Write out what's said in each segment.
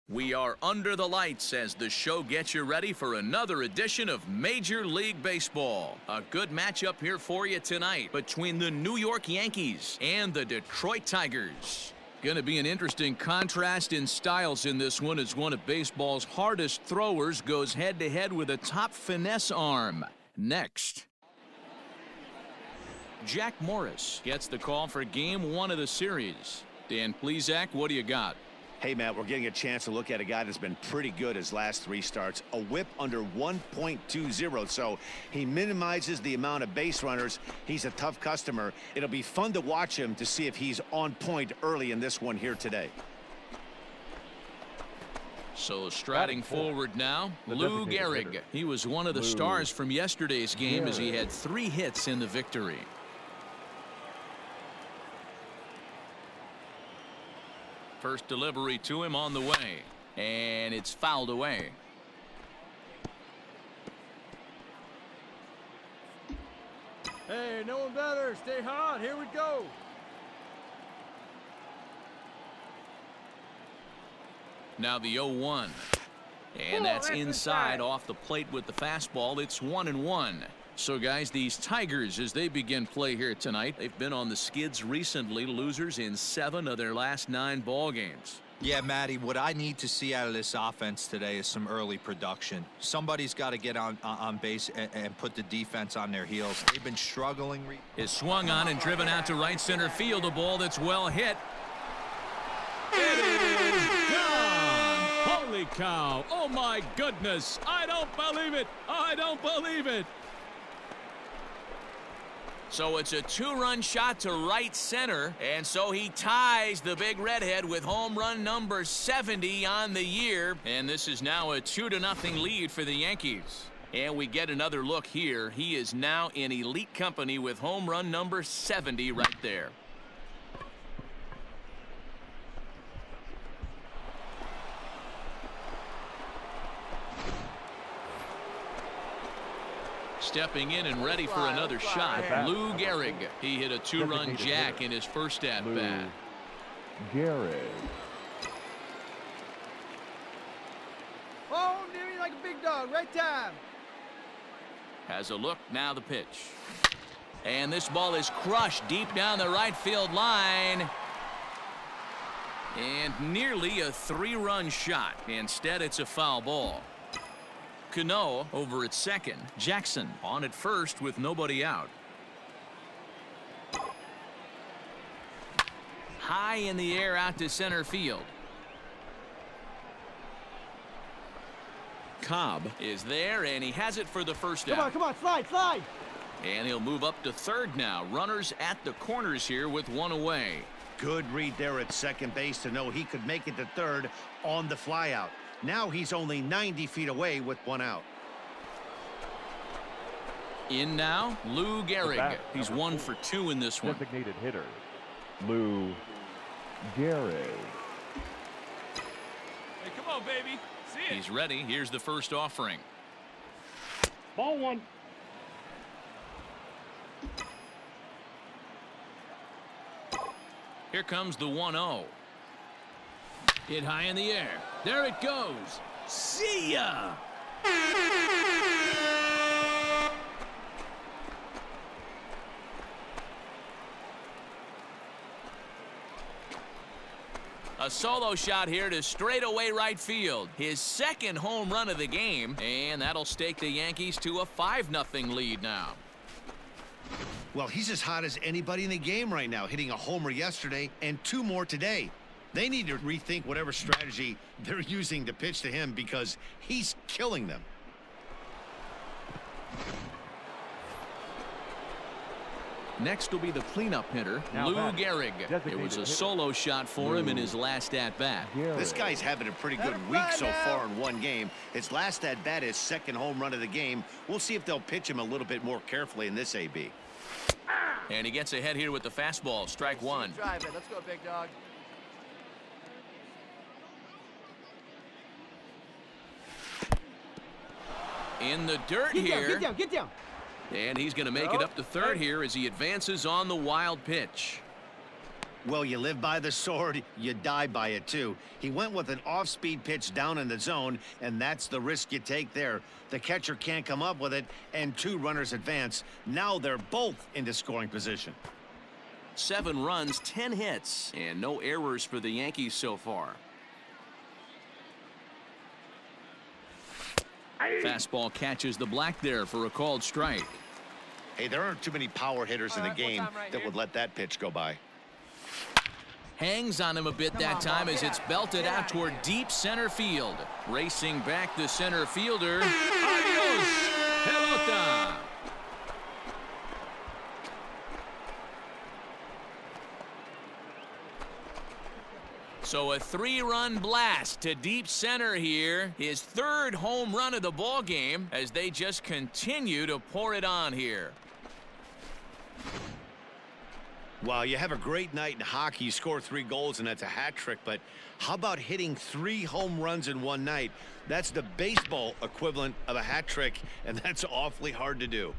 We are under the lights as the show gets you ready for another edition of Major League Baseball. A good matchup here for you tonight between the New York Yankees and the Detroit Tigers. Going to be an interesting contrast in styles in this one as one of baseball's hardest throwers goes head-to-head with a top finesse arm. Next. Jack Morris gets the call for Game 1 of the series. Dan Plesac, what do you got? Hey, Matt, we're getting a chance to look at a guy that's been pretty good his last 3 starts. A whip under 1.20, so he minimizes the amount of base runners. He's a tough customer. It'll be fun to watch him to see if he's on point early in this one here today. So striding forward now, Lou Gehrig. He was one of the stars from yesterday's game as he had 3 hits in the victory. First delivery to him on the way, and it's fouled away. Hey, no one better. Stay hot. Here we go. Now the 0-1. And that's inside off the plate with the fastball. It's 1-1. So, guys, these Tigers, as they begin play here tonight, they've been on the skids recently, losers in 7 of their last 9 ball games. Yeah, Matty, what I need to see out of this offense today is some early production. Somebody's got to get on base and put the defense on their heels. They've been struggling. Is swung on and driven out to right center field, a ball that's well hit. It is gone! Holy cow! Oh, my goodness! I don't believe it! I don't believe it! So it's a 2-run shot to right center, and so he ties the big redhead with home run number 70 on the year, and this is now a 2-0 lead for the Yankees. And we get another look here. He is now in elite company with home run number 70 right there. Stepping in and ready for another shot, Lou Gehrig. He hit a 2-run jack in his first at-bat. Gehrig. Oh, Jimmy, like a big dog. Right time. Has a look, now the pitch. And this ball is crushed deep down the right field line. And nearly a 3-run shot. Instead, it's a foul ball. Cano over at second. Jackson on at first with nobody out. High in the air out to center field. Cobb is there, and he has it for the first out. Come on, slide. And he'll move up to third now. Runners at the corners here with 1 away. Good read there at second base to know he could make it to third on the flyout. Now he's only 90 feet away with 1 out. In now, Lou Gehrig. He's 1 for 2 in this one. Designated hitter, Lou Gehrig. Hey, come on, baby. See it. He's ready. Here's the first offering. Ball 1. Here comes the 1-0. Hit high in the air. There it goes. See ya! A solo shot here to straightaway right field. His second home run of the game, and that'll stake the Yankees to a 5-0 lead now. Well, he's as hot as anybody in the game right now, hitting a homer yesterday and 2 more today. They need to rethink whatever strategy they're using to pitch to him because he's killing them. Next will be the cleanup hitter, Lou Gehrig. It was a solo shot for him in his last at-bat. This guy's having a pretty good week so far in 1 game. His last at-bat is second home run of the game. We'll see if they'll pitch him a little bit more carefully in this AB. And he gets ahead here with the fastball. Strike 1. Drive it. Let's go, big dog. In the dirt here. Get down. And he's going to make it up to third here as he advances on the wild pitch. Well, you live by the sword, you die by it too. He went with an off-speed pitch down in the zone, and that's the risk you take there. The catcher can't come up with it, and 2 runners advance. Now they're both into scoring position. 7 runs, 10 hits, and no errors for the Yankees so far. Fastball catches the black there for a called strike. Hey, there aren't too many power hitters in the game that would let that pitch go by. Hangs on him a bit that time as it's belted out toward deep center field. Racing back the center fielder. Adios, pelota. So a 3-run blast to deep center here. His 3rd home run of the ball game as they just continue to pour it on here. Well, you have a great night in hockey. You score 3 goals, and that's a hat trick. But how about hitting 3 home runs in one night? That's the baseball equivalent of a hat trick, and that's awfully hard to do.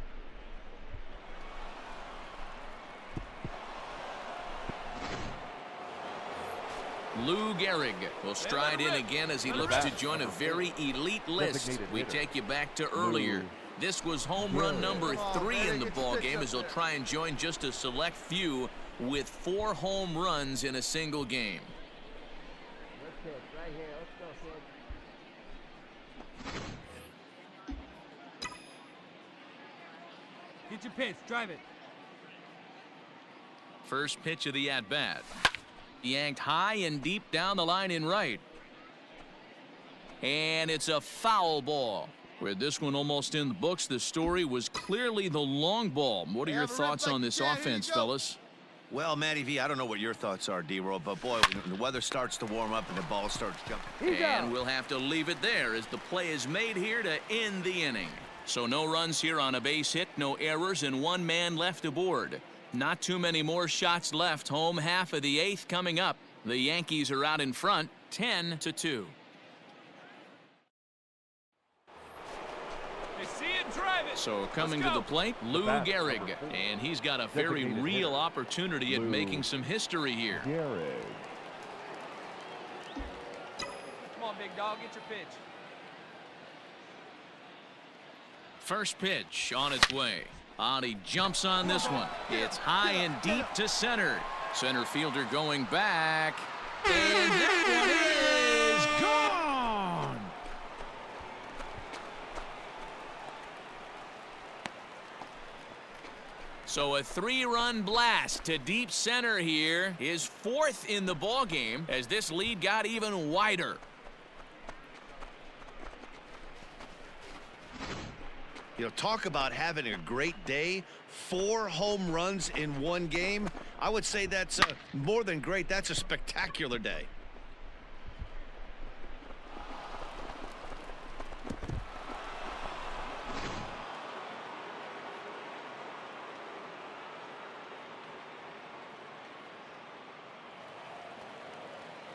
Lou Gehrig will stride in again as he looks to join a very elite list. We take you back to earlier. This was home run number 3 in the ball game as he'll try and join just a select few with 4 home runs in a single game. Right here. Let's go, Sid. Get your pitch. Drive it. First pitch of the at-bat. Yanked high and deep down the line in right. And it's a foul ball. With this one almost in the books, the story was clearly the long ball. What are your thoughts on this offense, fellas? Well, Matty V, I don't know what your thoughts are, D-Roll, but boy, when the weather starts to warm up and the ball starts jumping. And we'll have to leave it there as the play is made here to end the inning. So no runs here on a base hit, no errors, and 1 man left aboard. Not too many more shots left. Home half of the 8th coming up. The Yankees are out in front, 10-2. So coming to the plate, Lou Gehrig, and he's got a very real opportunity at making some history here. Gehrig. Come on, big dog. Get your pitch. First pitch on its way. He jumps on this one. It's high and deep to center. Center fielder going back. And that one is gone. So a 3-run blast to deep center here. His 4th in the ball game as this lead got even wider. You know, talk about having a great day. 4 home runs in one game. I would say that's more than great. That's a spectacular day.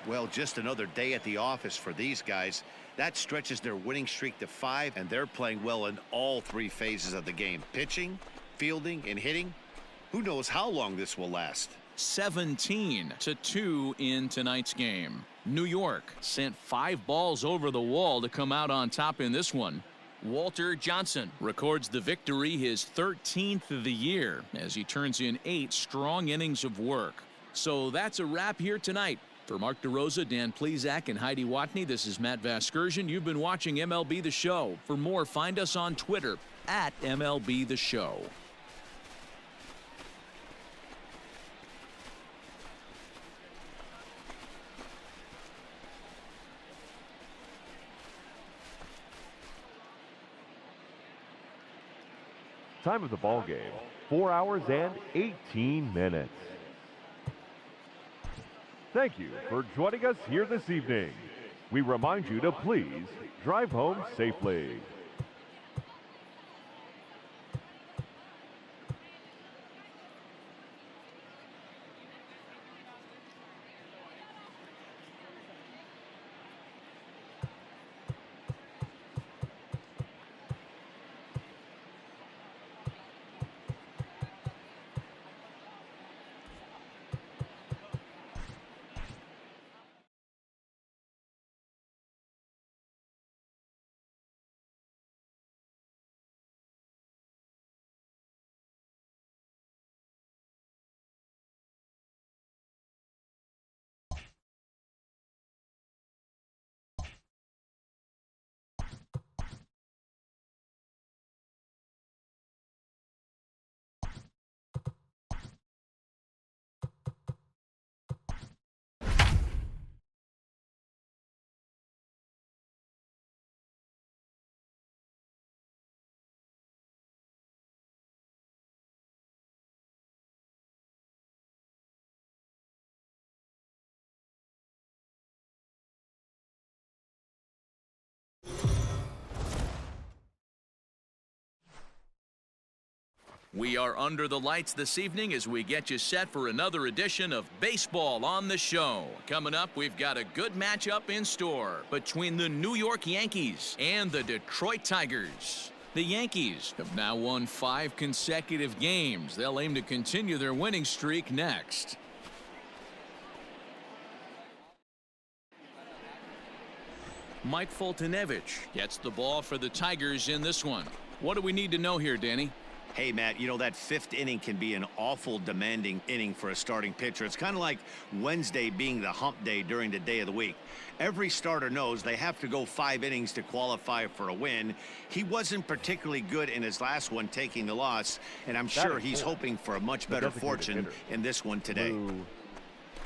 Well, just another day at the office for these guys. That stretches their winning streak to 5, and they're playing well in all 3 phases of the game. Pitching, fielding, and hitting. Who knows how long this will last? 17-2 in tonight's game. New York sent 5 balls over the wall to come out on top in this one. Walter Johnson records the victory, his 13th of the year, as he turns in 8 strong innings of work. So that's a wrap here tonight. For Mark DeRosa, Dan Plezak, and Heidi Watney, this is Matt Vasgersian. You've been watching MLB The Show. For more, find us on Twitter at MLB The Show. Time of the ball game, 4 hours and 18 minutes. Thank you for joining us here this evening. We remind you to please drive home safely. We are under the lights this evening as we get you set for another edition of Baseball on the Show. Coming up, we've got a good matchup in store between the New York Yankees and the Detroit Tigers. The Yankees have now won 5 consecutive games. They'll aim to continue their winning streak next. Mike Foltynewicz gets the ball for the Tigers in this one. What do we need to know here, Danny? Hey, Matt, you know that 5th inning can be an awful demanding inning for a starting pitcher. It's kind of like Wednesday being the hump day during the day of the week. Every starter knows they have to go 5 innings to qualify for a win. He wasn't particularly good in his last one, taking the loss, and I'm sure he's hoping for a much better fortune in this one today.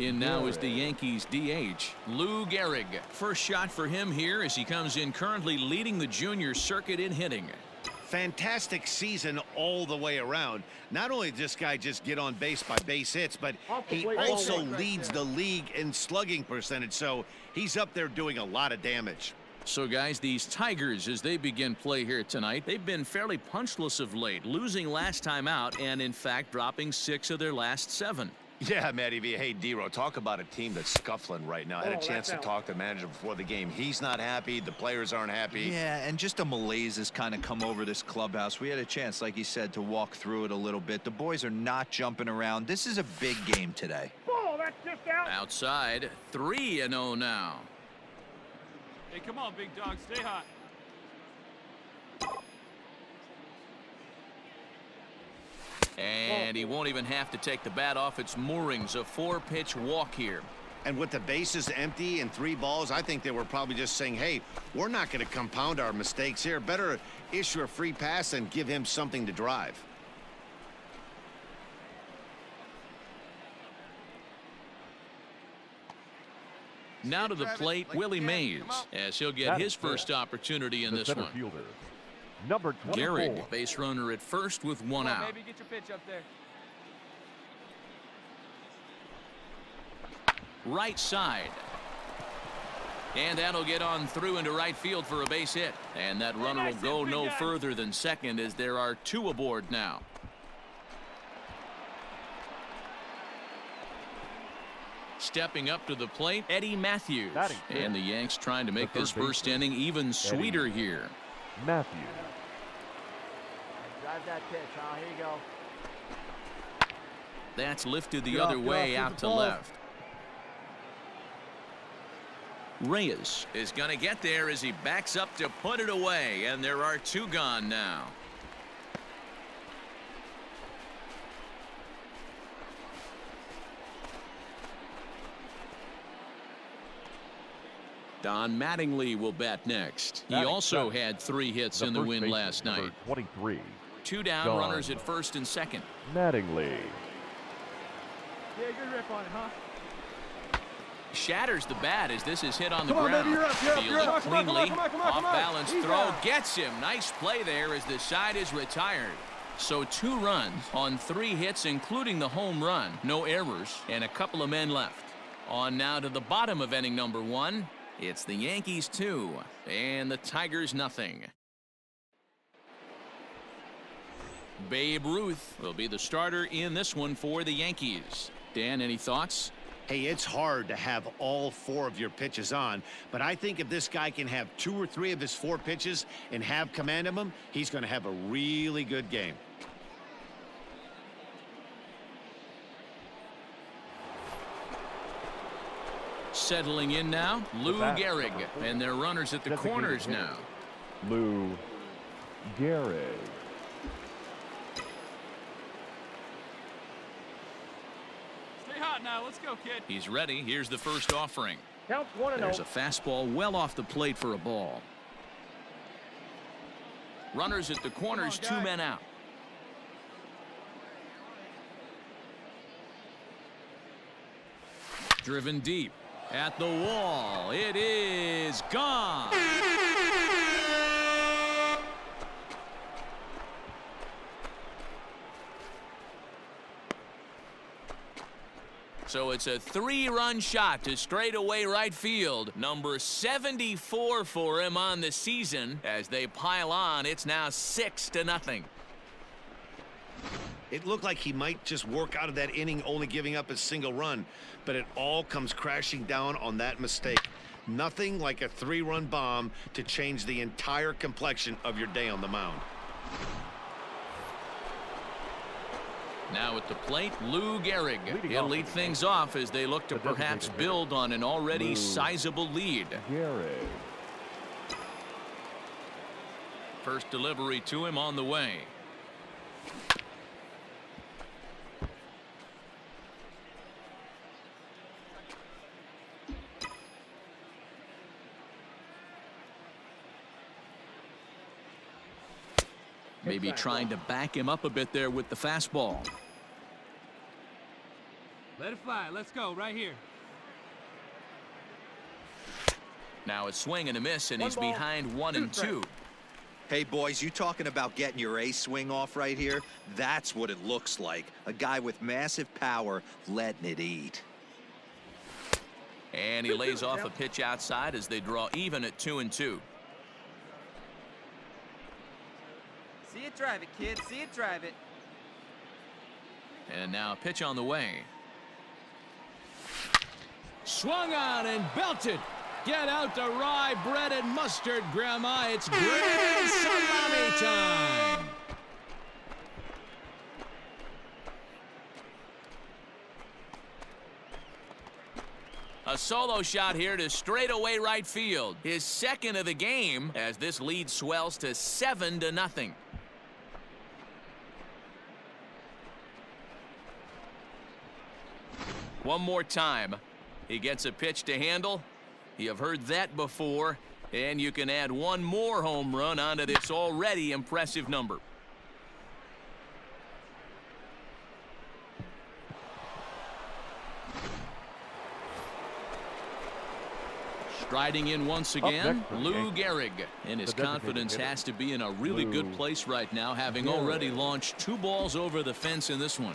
In now is the Yankees DH, Lou Gehrig. First shot for him here as he comes in currently leading the junior circuit in hitting. Fantastic season all the way around. Not only did this guy just get on base by base hits, but he also leads the league in slugging percentage, so he's up there doing a lot of damage. So, guys, these Tigers, as they begin play here tonight, they've been fairly punchless of late, losing last time out and, in fact, dropping 6 of their last 7. Yeah, Matty V. Hey, D-Row, talk about a team that's scuffling right now. I had a chance to talk to the manager before the game. He's not happy. The players aren't happy. Yeah, and just a malaise has kind of come over this clubhouse. We had a chance, like you said, to walk through it a little bit. The boys are not jumping around. This is a big game today. Oh, that's just out. Outside, 3-0 now. Hey, come on, big dog. Stay hot. And he won't even have to take the bat off its moorings. A 4-pitch walk here. And with the bases empty and 3 balls, I think they were probably just saying, hey, we're not going to compound our mistakes here. Better issue a free pass and give him something to drive. Now to the plate, Willie Mays, as he'll get his first opportunity in this one. Fielder, number 24. Gehrig, base runner at first with 1 out. Maybe get your pitch up there. Right side. And that'll get on through into right field for a base hit. And that runner will go no further than second as there are 2 aboard now. Stepping up to the plate, Eddie Matthews. And the Yanks trying to make this first inning even sweeter here. Matthews. Drive that pitch, huh? Here you go. That's lifted the other way out to left. Reyes is going to get there as he backs up to put it away, and there are 2 gone now. Don Mattingly will bat next. He also had 3 hits in the win last night. 23. 2 down, runners at first and second. Mattingly. Yeah, good rip on it, huh? Shatters the bat as this is hit on the Come on, ground. baby, you're up, Fielded cleanly. Come on. Off balance He's throw out. gets him. Nice play there as the side is retired. So 2 runs on 3 hits, including the home run. No errors and a couple of men left. On now to the bottom of inning number 1. It's the Yankees 2 and the Tigers nothing. Babe Ruth will be the starter in this one for the Yankees. Dan, any thoughts? Hey, it's hard to have all 4 of your pitches on, but I think if this guy can have 2 or 3 of his 4 pitches and have command of them, he's going to have a really good game. Settling in now, Lou Gehrig, and their runners at the corners now. Lou Gehrig. Stay hot now. Let's go, kid. He's ready. Here's the first offering. Count 1-0. There's a fastball well off the plate for a ball. Runners at the corners, 2 men out. Driven deep at the wall. It is gone. So it's a 3-run shot to straightaway right field. Number 74 for him on the season. As they pile on, it's now 6-0. It looked like he might just work out of that inning only giving up a single run, but it all comes crashing down on that mistake. Nothing like a 3-run bomb to change the entire complexion of your day on the mound. Now at the plate, Lou Gehrig. He'll lead things off as they look to perhaps build on an already sizable lead. Gehrig. First delivery to him on the way. Maybe trying to back him up a bit there with the fastball. Let it fly. Let's go right here. Now it's swing and a miss, and he's behind 1-2. Hey, boys, you talking about getting your ace swing off right here? That's what it looks like. A guy with massive power letting it eat. And he lays off a pitch outside as they draw even at 2-2. See it, drive it, kid. See it, drive it. And now a pitch on the way. Swung on and belted. Get out the rye bread and mustard, Grandma. It's grand salami time. A solo shot here to straightaway right field. His second of the game as this lead swells to 7-0. One more time. He gets a pitch to handle. You have heard that before, and you can add one more home run onto this already impressive number. Striding in once again, Lou Gehrig. And his confidence has to be in a really good place right now, having already launched 2 balls over the fence in this one.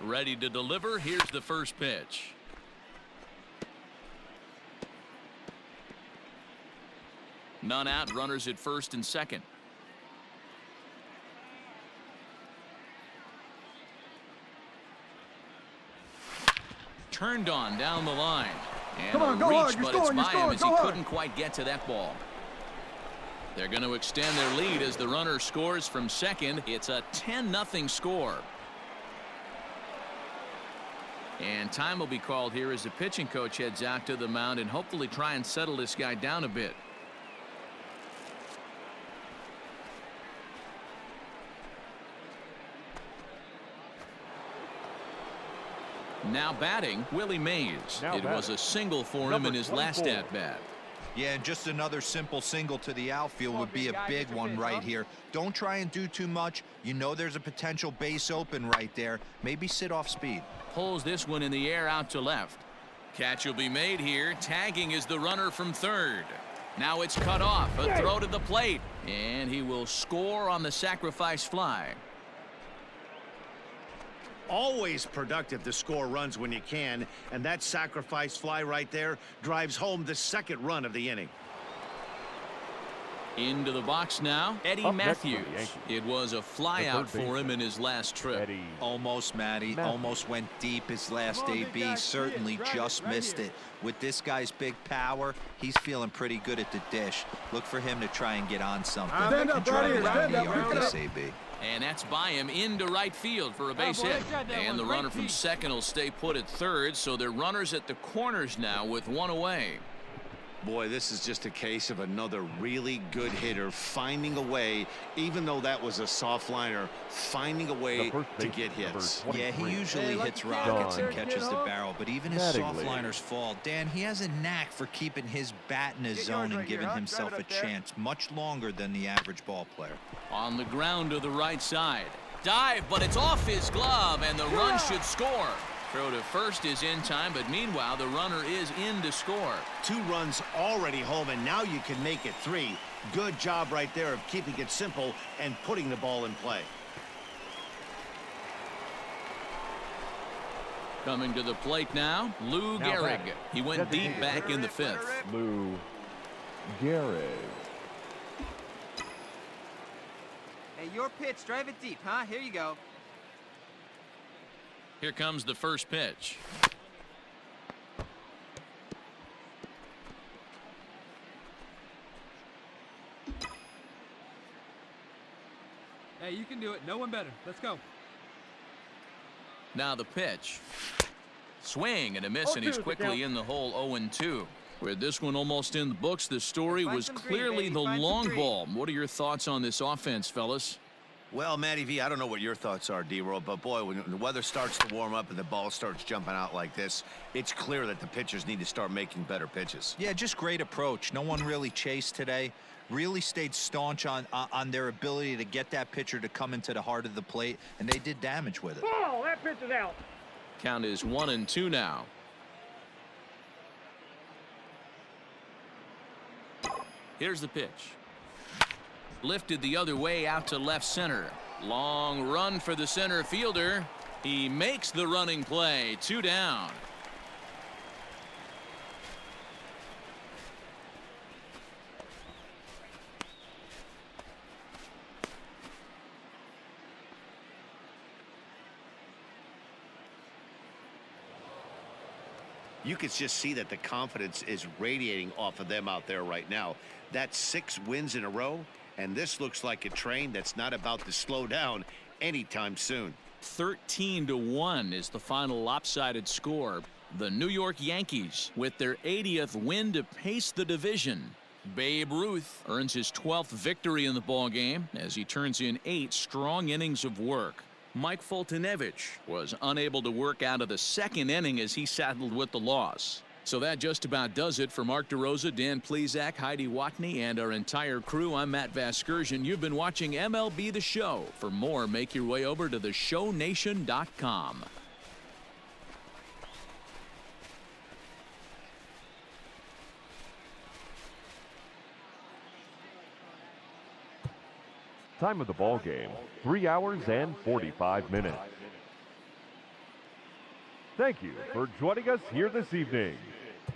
Ready to deliver. Here's the first pitch. None out, runners at first and second. Turned on down the line. And Come on, a go reach, hard. You're but scoring, it's by you're him as scoring, he go hard. couldn't quite get to that ball. They're going to extend their lead as the runner scores from second. It's a 10-0 score. And time will be called here as the pitching coach heads out to the mound and hopefully try and settle this guy down a bit. Now batting, Willie Mays. It was a single for him in his last at-bat. Yeah, and just another simple single to the outfield would be a big one right here. Don't try and do too much. You know there's a potential base open right there. Maybe sit off speed. Pulls this one in the air out to left. Catch will be made here. Tagging is the runner from third. Now it's cut off. A throw to the plate. And he will score on the sacrifice fly. Always productive to score runs when you can, and that sacrifice fly right there drives home the second run of the inning. Into the box now, Eddie Up next for the Matthews. Yankees. It was a fly out for him baseman, in his last trip. Eddie. Almost, Matty. Matthews. Almost went deep his last Come on, big AB. guy. Certainly Drive it, just right missed here. it. With this guy's big power, he's feeling pretty good at the dish. Look for him to try and get on something. Stand up, and drive buddy, it down stand the up, yard pick it this up. AB. And that's by him into right field for a base boy, hit. got that And the one. runner Great from piece. second will stay put at third, so they're runners at the corners now with one away. Boy, this is just a case of another really good hitter finding a way, even though that was a soft liner, finding a way The first to baseman, get number hits. 23. Yeah, he usually Hey, hits let the kid rockets out and there, catches kid, the huh? barrel, but even his Batting soft lead. liners fall. Dan, he has a knack for keeping his bat in his Get zone yours and right here, giving huh? himself Drive a it up there. chance much longer than the average ball player. On the ground to the right side. Dive, but it's off his glove, and the run should score. Throw to first is in time, but meanwhile, the runner is in to score. 2 runs already home, and now you can make it 3. Good job right there of keeping it simple and putting the ball in play. Coming to the plate now, Lou Now Gehrig. batting. He went deep Designated back in the fifth. Lou Gehrig. Hey, your pitch. Drive it deep, huh? Here you go. Here comes the first pitch. Hey, you can do it. No one better. Let's go. Now the pitch. Swing and a miss, and he's quickly in the hole 0-2. With this one almost in the books, the story was clearly the long ball. What are your thoughts on this offense, fellas? Well, Matty V, I don't know what your thoughts are, D-Roll, but boy, when the weather starts to warm up and the ball starts jumping out like this, it's clear that the pitchers need to start making better pitches. Yeah, just great approach. No one really chased today. Really stayed staunch on their ability to get that pitcher to come into the heart of the plate, and they did damage with it. Ball, that pitch is out. Count is 1-2 now. Here's the pitch. Lifted the other way out to left center. Long run for the center fielder. He makes the running play. 2 down. You could just see that the confidence is radiating off of them out there right now. That's 6 wins in a row, and this looks like a train that's not about to slow down anytime soon. 13-1 is the final lopsided score. The New York Yankees with their 80th win to pace the division. Babe Ruth earns his 12th victory in the ballgame as he turns in 8 strong innings of work. Mike Foltynewicz was unable to work out of the second inning as he saddled with the loss. So that just about does it for Mark DeRosa, Dan Plesac, Heidi Watney, and our entire crew. I'm Matt Vasgersian. You've been watching MLB The Show. For more, make your way over to theshownation.com. Time of the ball game, 3 hours and 45 minutes. Thank you for joining us here this evening.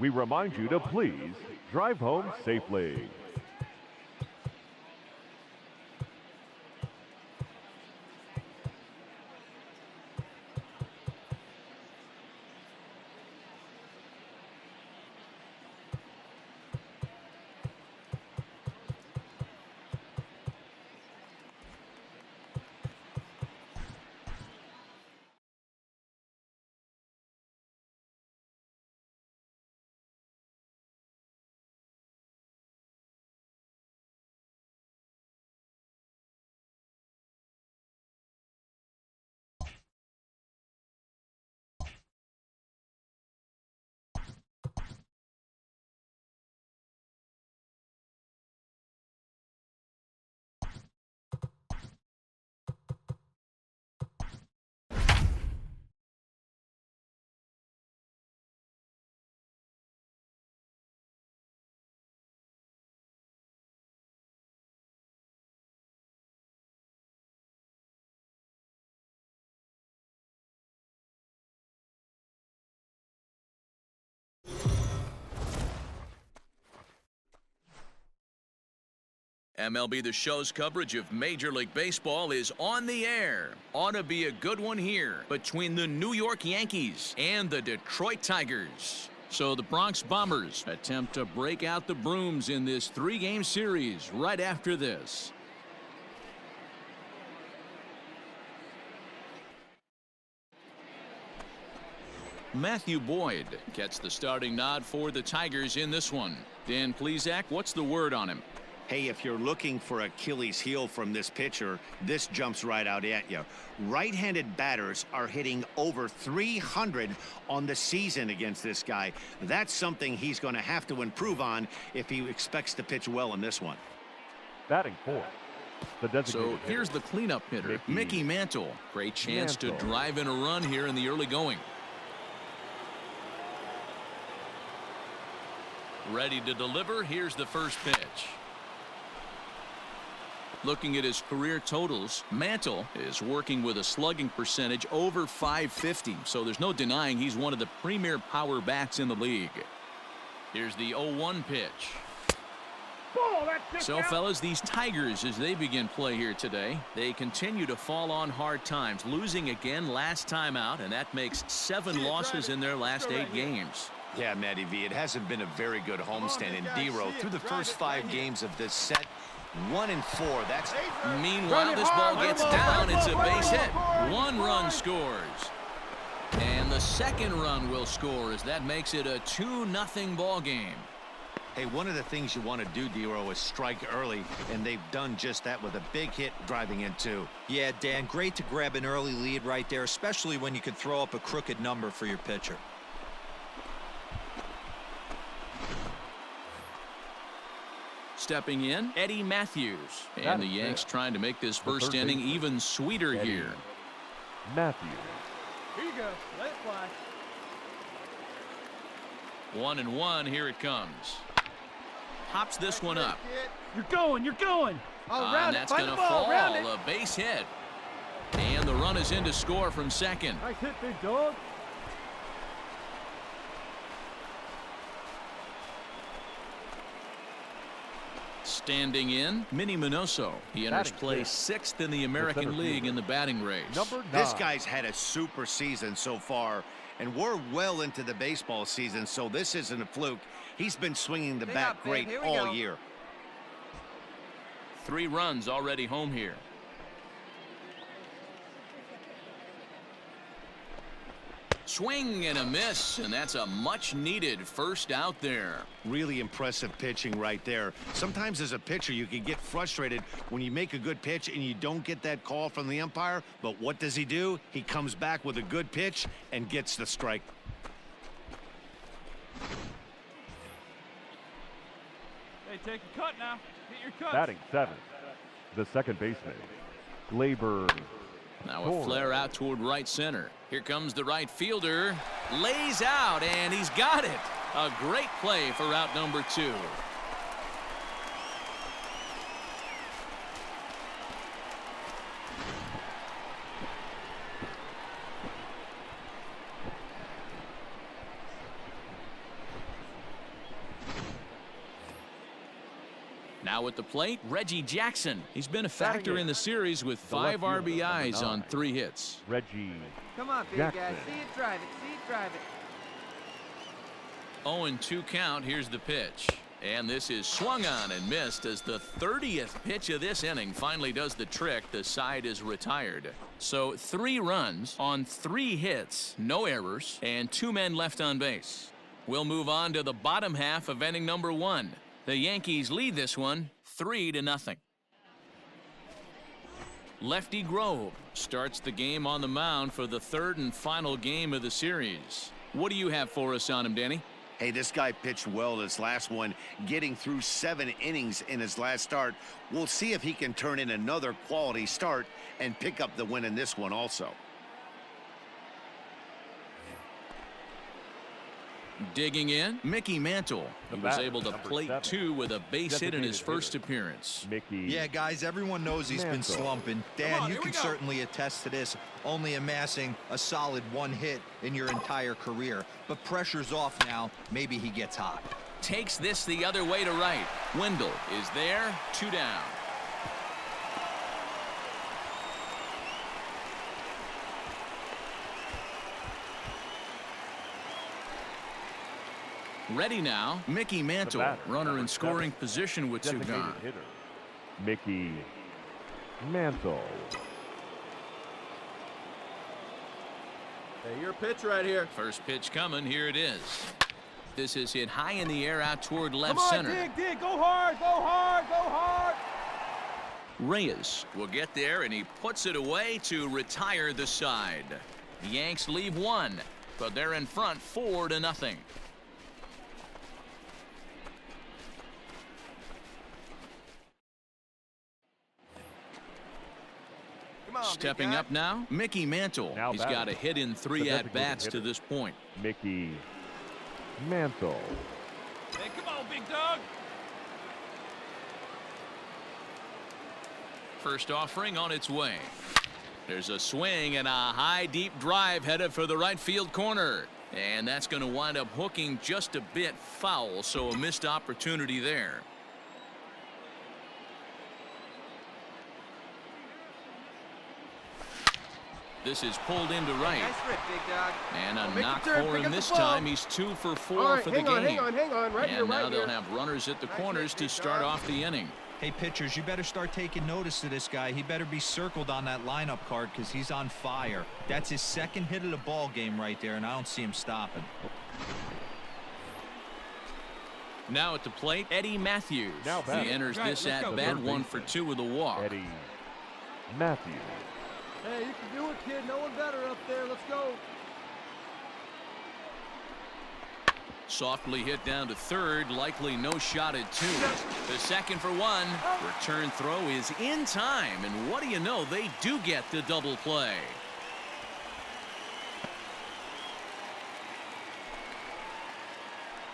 We remind you to please drive home safely. MLB The Show's coverage of Major League Baseball is on the air. Ought to be a good one here between the New York Yankees and the Detroit Tigers. So the Bronx Bombers attempt to break out the brooms in this 3-game series right after this. Matthew Boyd gets the starting nod for the Tigers in this one. Dan Plesac, what's the word on him? Hey, if you're looking for Achilles heel from this pitcher, this jumps right out at you. Right-handed batters are hitting over 300 on the season against this guy. That's something he's going to have to improve on if he expects to pitch well in this one. Batting fourth, the designated So here's the cleanup hitter, Mickey Mantle. Great chance to drive in a run here in the early going. Ready to deliver. Here's the first pitch. Looking at his career totals, Mantle is working with a slugging percentage over .550, so there's no denying he's one of the premier power bats in the league. Here's the 0-1 pitch. Ball, So, fellas, these Tigers, as they begin play here today, they continue to fall on hard times, losing again last time out, and that makes 7 losses in their last 8 games. Yeah, Matty V, it hasn't been a very good homestand in D-Row through the first 5 games of this set. 1-4. That's meanwhile, this ball gets down. It's a base hit. 1 run scores. And the second run will score as that makes it a 2-0 ball game. Hey, one of the things you want to do, D-Row, is strike early, and they've done just that with a big hit driving in 2. Yeah, Dan, great to grab an early lead right there, especially when you can throw up a crooked number for your pitcher. Stepping in, Eddie Matthews. And the Yanks trying to make this first inning even sweeter here. Matthews. Here you go. Let it fly. 1-1. Here it comes. Pops this one up. You're going. You're going. And that's going to fall. A base hit. And the run is in to score from second. Nice hit, big dog. Standing in, Minnie Minoso. He enters play 6th in the American League in the batting race. This guy's had a super season so far, and we're well into the baseball season, so this isn't a fluke. He's been swinging the bat great all year. 3 runs already home here. Swing and a miss, and that's a much-needed first out there. Really impressive pitching right there. Sometimes as a pitcher, you can get frustrated when you make a good pitch and you don't get that call from the umpire. But what does he do? He comes back with a good pitch and gets the strike. Hey, take a cut now. Hit your cut. Batting 7th, the second baseman, Glaber. Now a flare out toward right center. Here comes the right fielder. Lays out, and he's got it. A great play for out number 2. Now at the plate, Reggie Jackson. He's been a factor in the series with 5 RBIs on 3 hits. Reggie. Come on, big Jackson. guy. See it, drive it. See it, drive it. 0-2 count. Here's the pitch. And this is swung on and missed as the 30th pitch of this inning finally does the trick. The side is retired. So 3 runs on 3 hits, no errors, and 2 men left on base. We'll move on to the bottom half of inning number 1. The Yankees lead this one 3-0. Lefty Grove starts the game on the mound for the 3rd and final game of the series. What do you have for us on him, Danny? Hey, this guy pitched well this last one, getting through 7 innings in his last start. We'll see if he can turn in another quality start and pick up the win in this one also. Digging in, Mickey Mantle. He was able to plate 2 with a base hit in his first appearance. Yeah, guys, everyone knows he's been slumping. Dan, you can certainly attest to this, only amassing a solid 1 hit in your entire career. But pressure's off now. Maybe he gets hot. Takes this the other way to right. Wendell is there, 2 down. Ready now, Mickey Mantle, runner in scoring position with 2 gone. Mickey Mantle. Hey, your pitch right here. First pitch coming, here it is. This is hit high in the air out toward left Come on, center. dig, go hard, go hard, go hard. Reyes will get there, and he puts it away to retire the side. The Yanks leave 1, but they're in front 4-0. Stepping up now, Mickey Mantle. He's got a hit in 3 at-bats to this point. Mickey Mantle. Hey, come on, big dog. First offering on its way. There's a swing and a high, deep drive headed for the right field corner. And that's going to wind up hooking just a bit foul, so a missed opportunity there. This is pulled into right. Nice rip, big dog. And a Make the knock turn, for pick him up the this ball. time. He's 2 for 4 All right, for the hang game. on. Right here, And right now they'll here. have runners at the Nice corners hit, to big start dog. off the inning. Hey, pitchers, you better start taking notice to this guy. He better be circled on that lineup card because he's on fire. That's his second hit of the ball game right there, and I don't see him stopping. Now at the plate, Eddie Matthews. Now He batting. enters Right, this let's at go. bat, Third 1 for 2 with a walk. Eddie Matthews. Hey, you can do it, kid. No one better up there. Let's go. Softly hit down to third, likely no shot at 2. The second for 1. Return throw is in time, and what do you know, they do get the double play.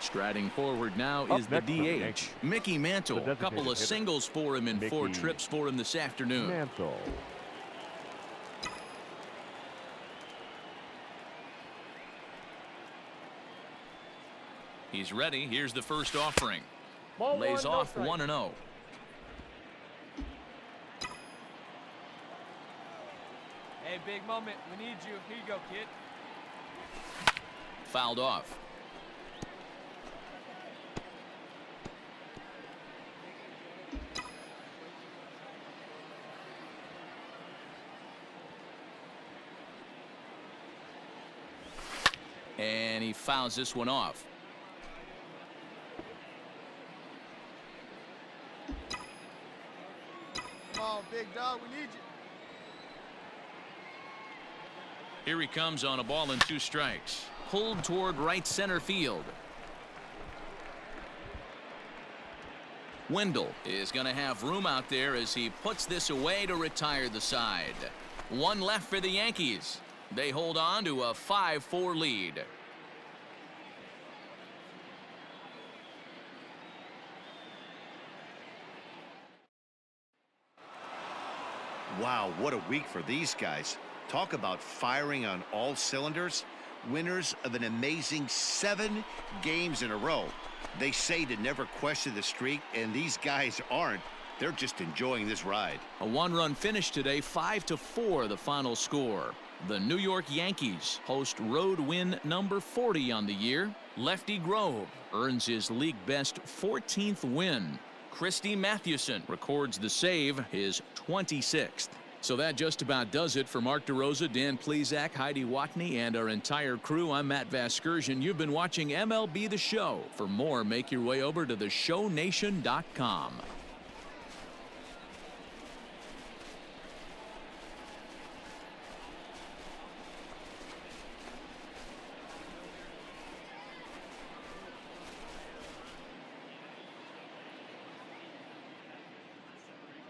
Striding forward now Up is the next for the DH, Yankees, Mickey Mantle. the A couple designated of hitter. singles for him and 4 Mickey trips for him this afternoon. Mantle. He's ready. Here's the first offering. Ball Lays 1, no off strike. 1-0. Hey, big moment. We need you. Here you go, kid. Fouled off. And he fouls this one off. Come on, big dog. We need you. Here he comes on a ball and 2 strikes. Pulled toward right center field. Wendell is going to have room out there as he puts this away to retire the side. 1 left for the Yankees. They hold on to a 5-4 lead. Wow, what a week for these guys. Talk about firing on all cylinders. Winners of an amazing 7 games in a row. They say to never question the streak, and these guys aren't. They're just enjoying this ride. A 1-run finish today, 5-4 the final score. The New York Yankees host road win number 40 on the year. Lefty Grove earns his league best 14th win. Christy Mathewson records the save, his 26th. So that just about does it for Mark DeRosa, Dan Plesac, Heidi Watney, and our entire crew. I'm Matt Vasgersian. You've been watching MLB The Show. For more, make your way over to theshownation.com.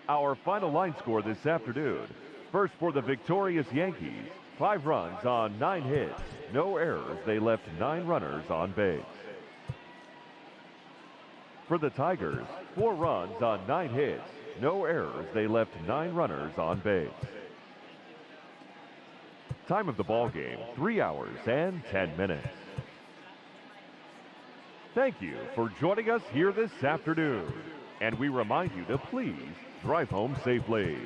Our final line score this afternoon. First for the victorious Yankees, 5 runs on 9 hits, no errors. They left 9 runners on base. For the Tigers, 4 runs on 9 hits, no errors. They left 9 runners on base. Time of the ball game, 3 hours and 10 minutes. Thank you for joining us here this afternoon. And we remind you to please drive home safely.